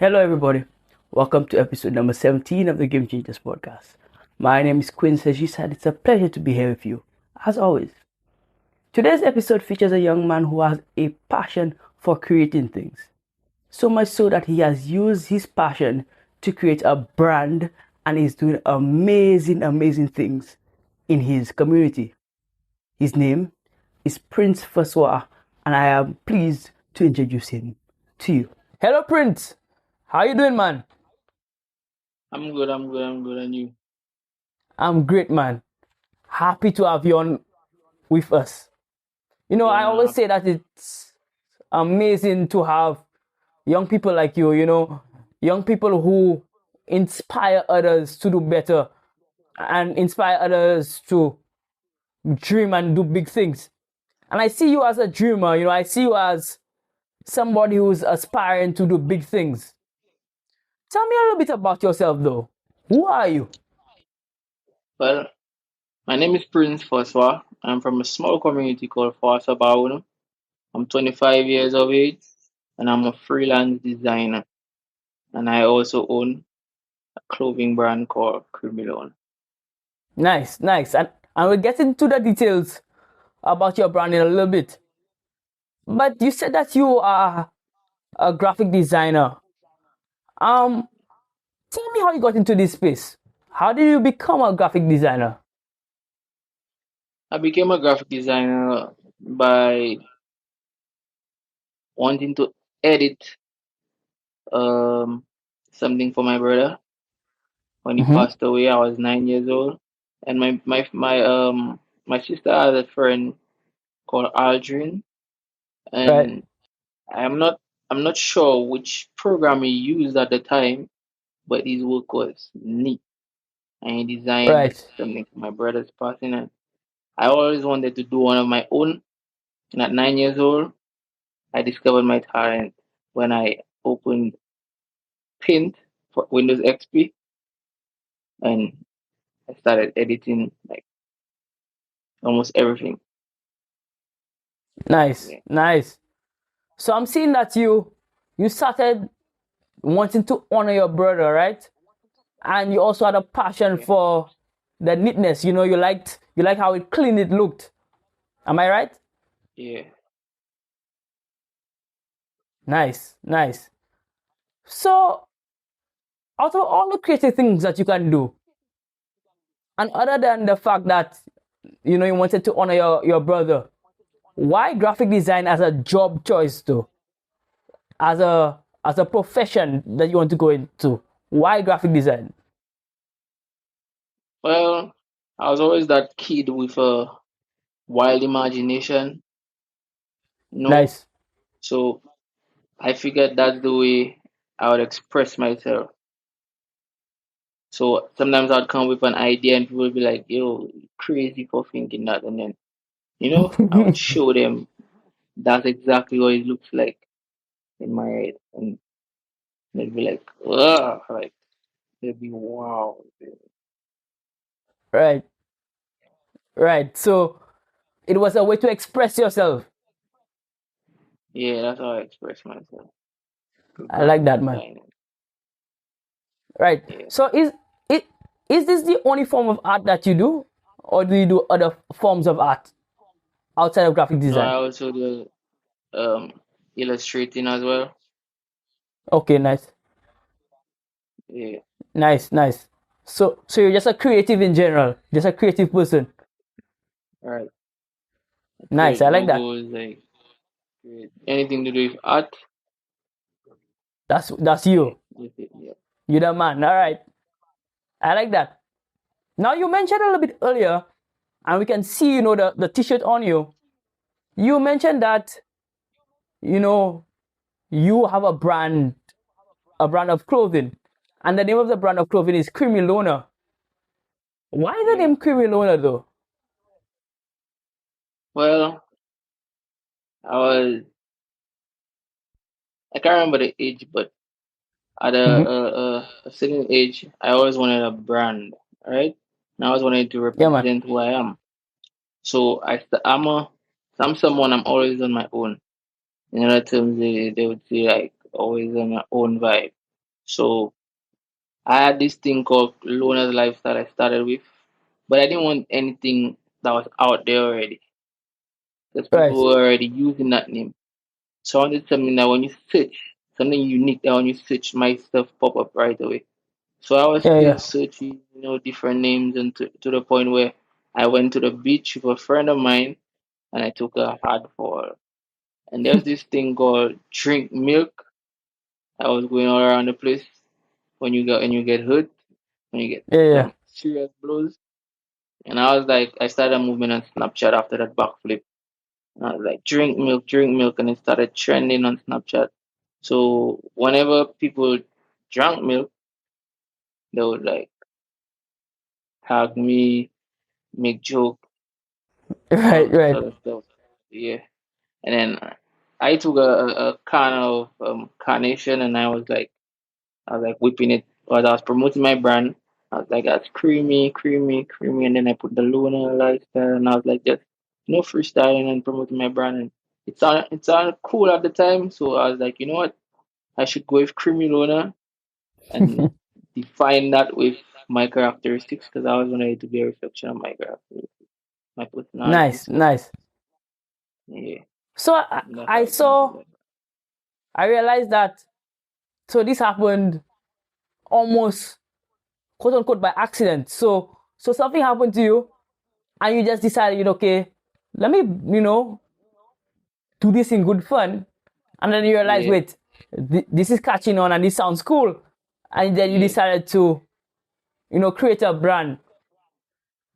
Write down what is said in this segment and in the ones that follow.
Hello, everybody. Welcome to episode number 17 of the Game Changers podcast. My name is Quinn. As you said, it's a pleasure to be here with you, as always. Today's episode features a young man who has a passion for creating things. So much so that he has used his passion to create a brand and is doing amazing things in his community. His name is Prince Francois, and I am pleased to introduce him to you. Hello, Prince. How you doing, man? I'm good, and you? I'm great, man. Happy to have you on with us. Yeah, I always man. say that it's amazing to have young people like you, young people who inspire others to do better and inspire others to dream and do big things. And I see you as a dreamer, I see you as somebody who's aspiring to do big things. Tell me a little bit about yourself, though. Who are you? Well, my name is Prince Francois. I'm from a small community called Babonneau. I'm 25 years of age, and I'm a freelance designer. And I also own a clothing brand called Criminal. Nice, nice. And we'll get into the details about your brand in a little bit. But you said that you are a graphic designer. Um, Tell me how you got into this space. How did you become a graphic designer? I became a graphic designer by wanting to edit um something for my brother. When he Mm-hmm. passed away, I was 9 years old, and my sister has a friend called Aldrin, Right, and I'm not I'm not sure which program he used at the time, but his work was neat, and he designed right. something for my brother's passing. And I always wanted to do one of my own. And at 9 years old, I discovered my talent when I opened Paint for Windows XP, and I started editing like almost everything. Nice, Yeah, nice. So I'm seeing that you started wanting to honor your brother, right? And you also had a passion yeah, for the neatness. You liked how it clean it looked. Am I right? yeah. Nice, nice. So out of all the creative things that you can do, and other than the fact that you wanted to honor your brother, why graphic design as a job choice though? As a profession that you want to go into? Why graphic design? Well, I was always that kid with a wild imagination, you know. Nice. So I figured that's the way I would express myself. So sometimes I'd come with an idea and people would be like, yo, you crazy for thinking that. And then, I would show them that's exactly what it looks like in my head. And they'd be like, ugh, like, they'd be, wow. Right, right. So it was a way to express yourself. Yeah, that's how I express myself through I like graphic that, man. design. Right. Yeah. So it is this the only form of art that you do, or do you do other forms of art outside of graphic No, I design? also do um, illustrating as well. Okay, nice, Yeah, nice, nice. So you're just a creative in general, just a creative person. right. I Nice. create I like that. logos, like, create anything to do with art. That's Yeah, you. just it, yeah. You're the man. All right. I like that. Now you mentioned a little bit earlier, and we can see, the t-shirt on you. You mentioned that, you know, you have a brand of clothing, and the name of the brand of clothing is Creamy Loner. Why the Yeah. name Creamy Loner though? Well, I was I can't remember the age, but at Mm-hmm. a certain age, I always wanted a brand, right? And I always wanted to Yeah, man. represent who I am. So I'm someone I'm always on my own. In other terms, they would say like always on my own vibe. So I had this thing called loner's lifestyle I started with, but I didn't want anything that was out there already because people Right. were already using that name. So I wanted something that when you search, something unique that when you search, my stuff pop up right away. So I was Yeah, still yeah. searching, different names, and to the point where I went to the beach with a friend of mine, and I took a hard fall. And there's this thing called drink milk. I was going all around the place when you get hurt, when you get Yeah, yeah. some serious blows. And I was like, I started a movement on Snapchat after that backflip. And I was like, drink milk, and it started trending on Snapchat. So whenever people drank milk, they would like tag me, make joke, Right, all right. sort of stuff. Yeah. And then I took a can of carnation, and I was like whipping it while I was promoting my brand. I was like, that's creamy, creamy, creamy. And then I put the Luna lifestyle, and I was like, just, freestyling and promoting my brand. And it sounded cool at the time. So I was like, you know what? I should go with creamy Luna and define that with my characteristics because I was wanting it to be a reflection of my characteristics, my personality. Nice, So, nice. yeah, So I, that's how I I came to saw, that. I realized that, so this happened almost quote unquote by accident. So something happened to you and you just decided, okay, let me, do this in good fun. And then you realize, Yeah, wait, this is catching on and this sounds cool. And then you yeah, decided to, create a brand.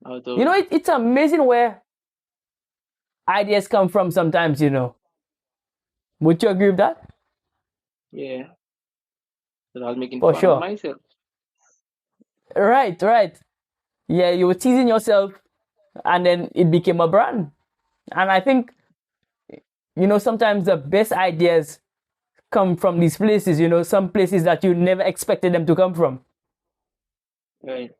out of, It's amazing where ideas come from sometimes. Would you agree with that? yeah. So I was making For fun of sure. myself. Right, right. Yeah, you were teasing yourself and then it became a brand. And I think, sometimes the best ideas come from these places, some places that you never expected them to come from. Right.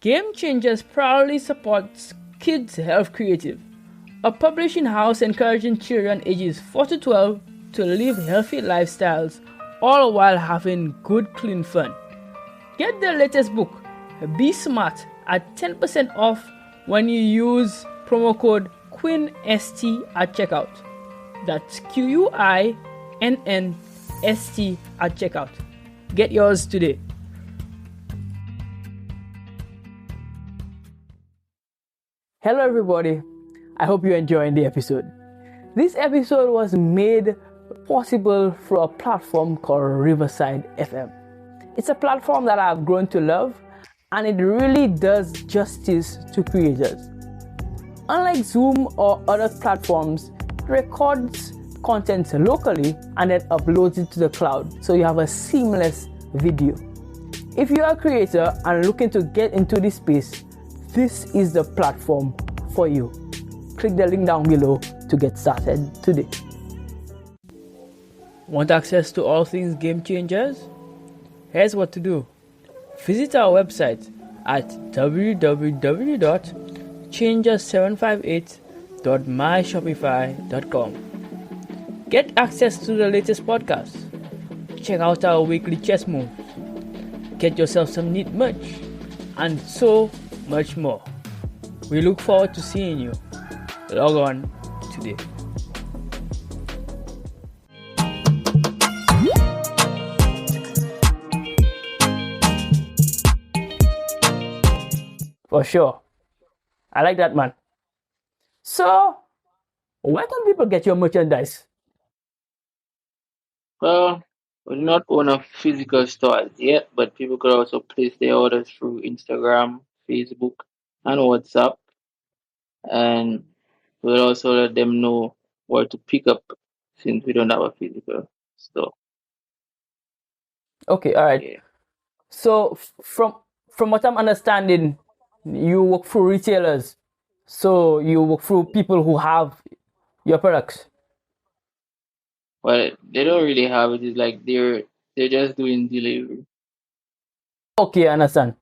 Game Changers proudly supports Kids Health Creative, a publishing house encouraging children ages 4 to 12 to live healthy lifestyles, all while having good, clean fun. Get the latest book, Be Smart, at 10% off when you use promo code QUINNST at checkout. That's QUINNST at checkout. Get yours today. Hello, everybody. I hope you're enjoying the episode. This episode was made possible through a platform called Riverside FM. It's a platform that I've grown to love, and it really does justice to creators. Unlike Zoom or other platforms, it records content locally and then uploads it to the cloud so you have a seamless video. If you are a creator and looking to get into this space, this is the platform for you. Click the link down below to get started today. Want access to all things Game Changers? Here's what to do. Visit our website at www.changers758.myshopify.com. Get access to the latest podcasts. Check out our weekly chess moves. Get yourself some neat merch, and so much more. We look forward to seeing you. Log on today. For sure. I like that, man. So, where can people get your merchandise? Well, we do not own a physical store as yet, but people could also place their orders through Instagram, Facebook, and WhatsApp. And we'll also let them know where to pick up since we don't have a physical store. Okay, all right. Yeah. So, from what I'm understanding, you work for retailers. So you work through people who have your products. Well, they don't really have it. It's like they're just doing delivery. Okay, I understand.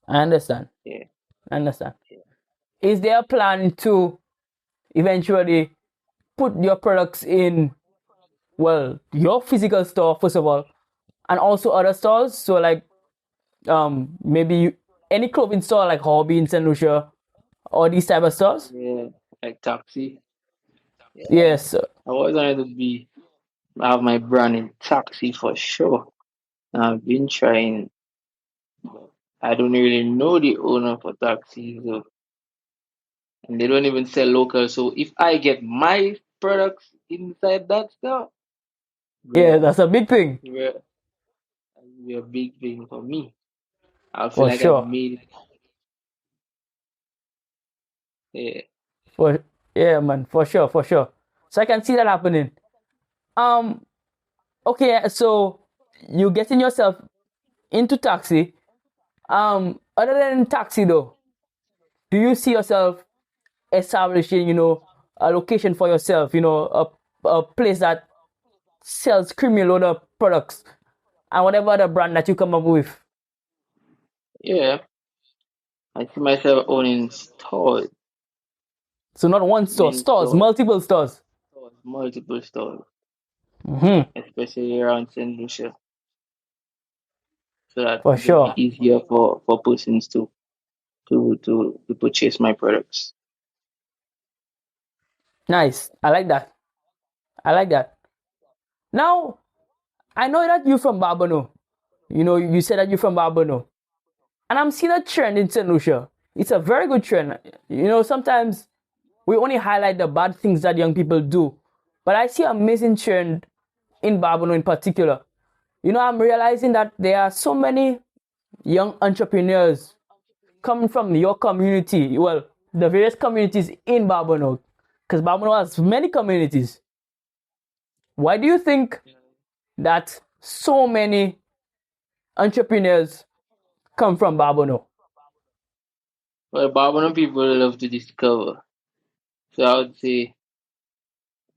I understand. Yeah. I understand. Is there a plan to eventually put your products in, well, your physical store first of all, and also other stores? So like maybe any clothing store like Hobby in Saint Lucia or these type of stores? Yeah. Like taxi. Yeah. Yes. I always wanted to be have my brand in taxi for sure. And I've been trying. But I don't really know the owner for taxis, so, and they don't even sell local. So if I get my products inside that store, Yeah, bruh, that's a big thing. bruh, that'll be a big thing for me. I'll feel For like I've sure. made it. For yeah, man, for sure, for sure. So I can see that happening. Um, okay, so you getting yourself into taxi. Other than taxi though, do you see yourself establishing, a location for yourself, a place that sells creamy load of products and whatever other brand that you come up with? Yeah, I see myself owning stores, So not one store, many stores, stores, multiple stores. multiple stores, Mm-hmm. especially around Saint Lucia, so that For it will be sure. easier for persons to purchase my products. Nice. I like that. I like that. Now, I know that you're from Babonneau. You said that you're from Babonneau. And I'm seeing a trend in St. Lucia. It's a very good trend. Sometimes we only highlight the bad things that young people do. But I see an amazing trend in Babonneau in particular. I'm realizing that there are so many young entrepreneurs coming from your community. Well, the various communities in Babonneau. Because Babonneau has many communities. Why do you think that so many entrepreneurs come from Babonneau? Well, Babylon people love to discover. So I would say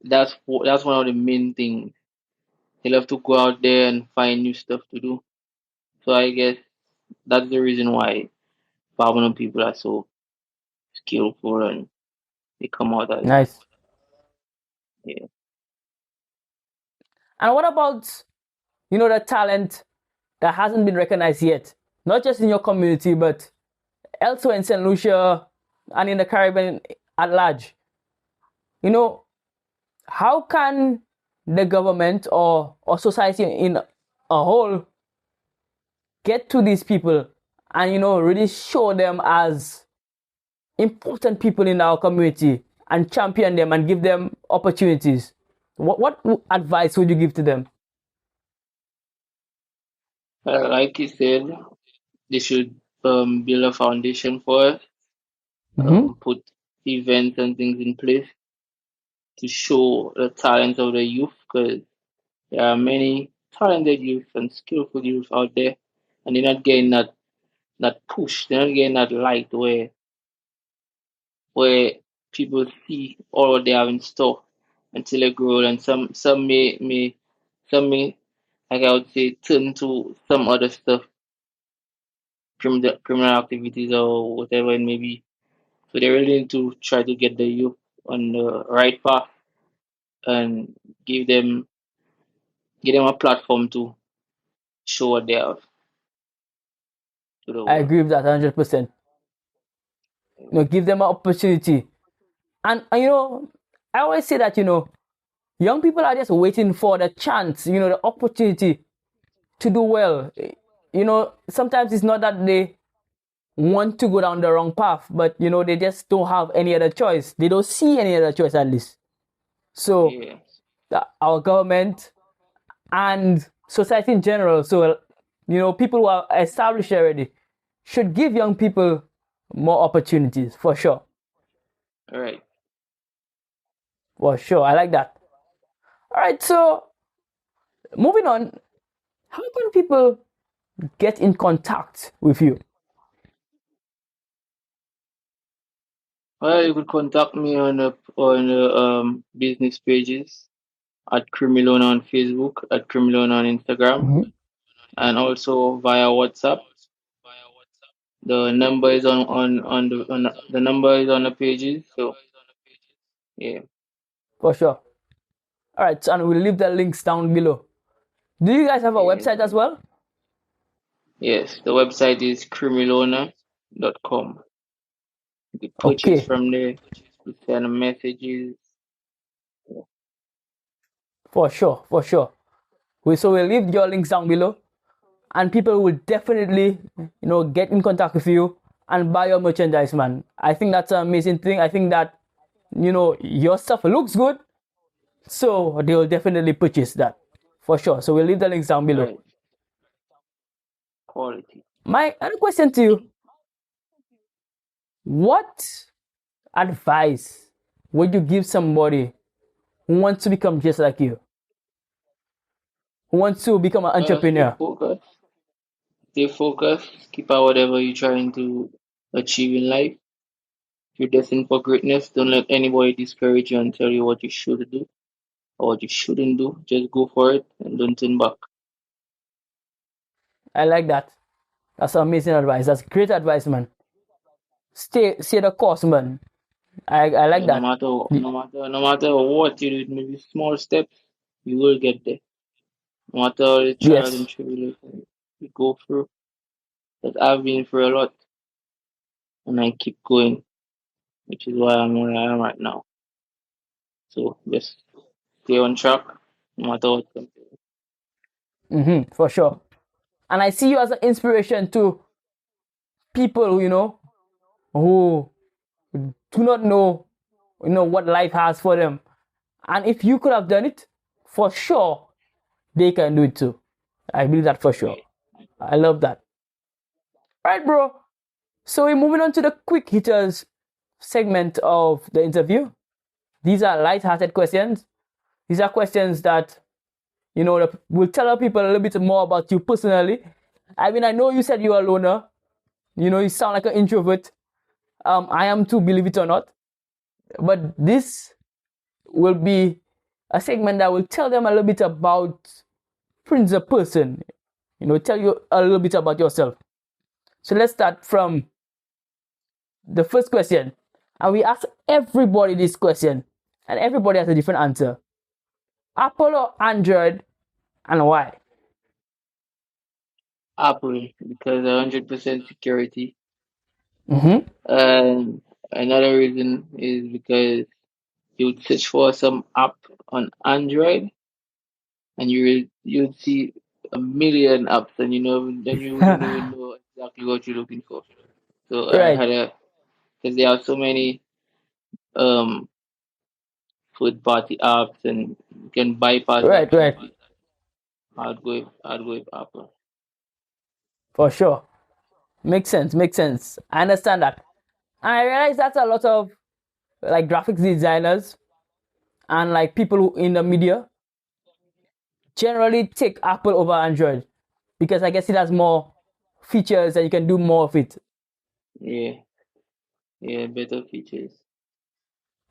that's one of the main things. They love to go out there and find new stuff to do. So I guess that's the reason why Babylon people are so skillful and they come out as Nice. yeah. And what about, the talent that hasn't been recognized yet? Not just in your community, but elsewhere in St. Lucia and in the Caribbean at large. You know, how can the government or society in a whole get to these people and, really show them as important people in our community and champion them and give them opportunities? What advice would you give to them? Like you said, they should build a foundation for us, Mm-hmm. put events and things in place to show the talent of the youth because there are many talented youth and skillful youth out there and they're not getting that push, they're not getting that light where people see all what they have in store until they grow and some may like I would say turn to some other stuff, criminal activities or whatever it may be. So they really need to try to get the youth on the right path and give them give them a platform to show what they have to the I world. agree with that 100%. Give them an opportunity. And I always say that, young people are just waiting for the chance, the opportunity to do well. Sometimes it's not that they want to go down the wrong path, but they just don't have any other choice. They don't see any other choice at least. So Yeah. our government and society in general, so people who are established already, should give young people more opportunities for sure. All right. For sure. I like that. All right, so moving on, how can people get in contact with you? Well, you could contact me on the business pages. at Crimilona on Facebook, at Crimilona on Instagram, Mhm. and also via WhatsApp. The number is the number is on the pages. So yeah, For sure. All right, so, and we'll leave the links down below. Do you guys have a yeah. website as well? Yes, the website is crimilona.com. You can purchase Okay, from there. You send messages. for sure, for sure. So we'll leave your links down below, and people will definitely, get in contact with you and buy your merchandise, man. I think that's an amazing thing. I think that, your stuff looks good, so they will definitely purchase that, for sure. So we'll leave the links down below. Right. Quality. My other question to you: what advice would you give somebody who wants to become just like you, who wants to become an Stay entrepreneur? focused. Stay focused. Keep out whatever you're trying to achieve in life. If you're destined for greatness, don't let anybody discourage you and tell you what you should do or what you shouldn't do. Just go for it and don't turn back. I like that. That's amazing advice. That's great advice, man. Stay the course, man. I like Yeah, that. no matter what you do, maybe small steps, you will get there. No matter all the trials and Yes. tribulations you go through. But I've been through a lot and I keep going, which is why I'm where I am right now. So just stay on track, no matter what comes. For sure. And I see you as an inspiration to people who do not know what life has for them. And if you could have done it, for sure they can do it too. I believe that for sure. Yeah. I love that. Right, bro. So we're moving on to the quick hitters segment of the interview. These are light-hearted questions. These are questions that will tell people a little bit more about you personally. I mean, I know you said you're a loner. You sound like an introvert. I am too, believe it or not. But this will be a segment that will tell them a little bit about Prince the person. Tell you a little bit about yourself. So let's start from the first question. And we ask everybody this question, and everybody has a different answer. Apple or Android, and why? Apple, because 100% security. Mm-hmm. And another reason is because you would search for some app on Android and you'd see a million apps and then you wouldn't even know exactly what you're looking for. So I Right, had a because there are so many um third party apps and you can bypass that right. easily. I'd go with Apple. For sure. Makes sense, makes sense. I understand that. And I realize that a lot of like graphics designers and like people in the media generally take Apple over Android because I guess it has more features and you can do more of it. Yeah, yeah, better features.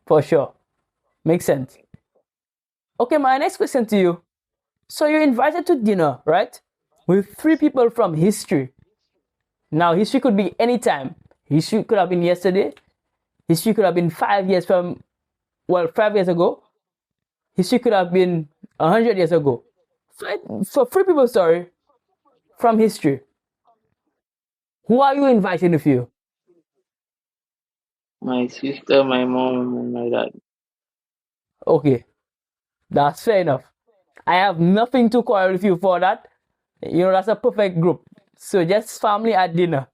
For sure. Makes sense. Okay, my next question to you. So you're invited to dinner, right? With three people from history. Now, history could be any time. History could have been yesterday. History could have been 5 years from, well, 5 years ago. History could have been 100 years ago. For three people, sorry, from history. Who are you inviting with you? My sister, my mom, and my dad. Okay, that's fair enough. I have nothing to quarrel with you for that. That's a perfect group. So just family at dinner.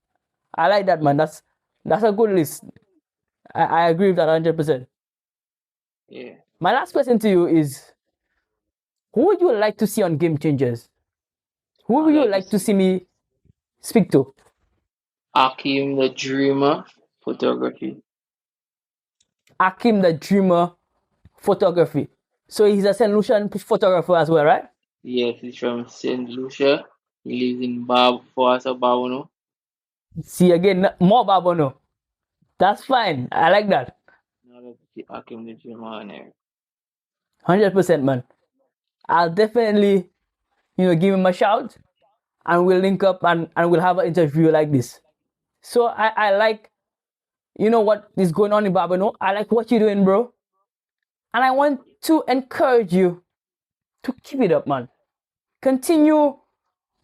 I like that, man. That's a good list. I agree with that 100%. Yeah. My last question to you is: who would you like to see on Game Changers? Who I'd would you like to like to see see me speak to? Akim the Dreamer photography. Akim the Dreamer Photography. So he's a Saint Lucian photographer as well, right? Yes, he's from Saint Lucia. He lives in Babonneau. See again, more Babonneau. That's fine. I like that. Now let's see Akim the Dreamer on there. 100%, man. I'll definitely, give him a shout, and we'll link up, and we'll have an interview like this. So I like, what is going on in Babonneau. I like what you're doing, bro. And I want to encourage you to keep it up, man. Continue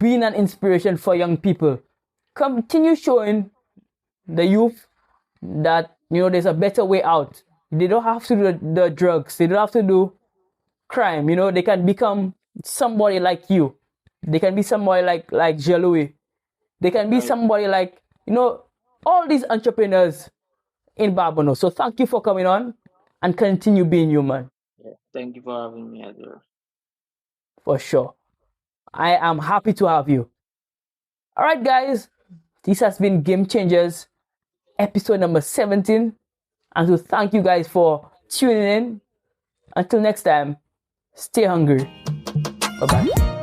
being an inspiration for young people. Continue showing the youth that, there's a better way out. They don't have to do the drugs. They don't have to do crime. They can become somebody like you. They can be somebody like Jean-Louis. They can be Right. somebody like, all these entrepreneurs in Babonneau. So thank you for coming on, and continue being human. Yeah. Thank you for having me as well. For sure. I am happy to have you. All right, guys. This has been Game Changers, episode number 17. And to thank you guys for tuning in. Until next time, stay hungry. Bye-bye.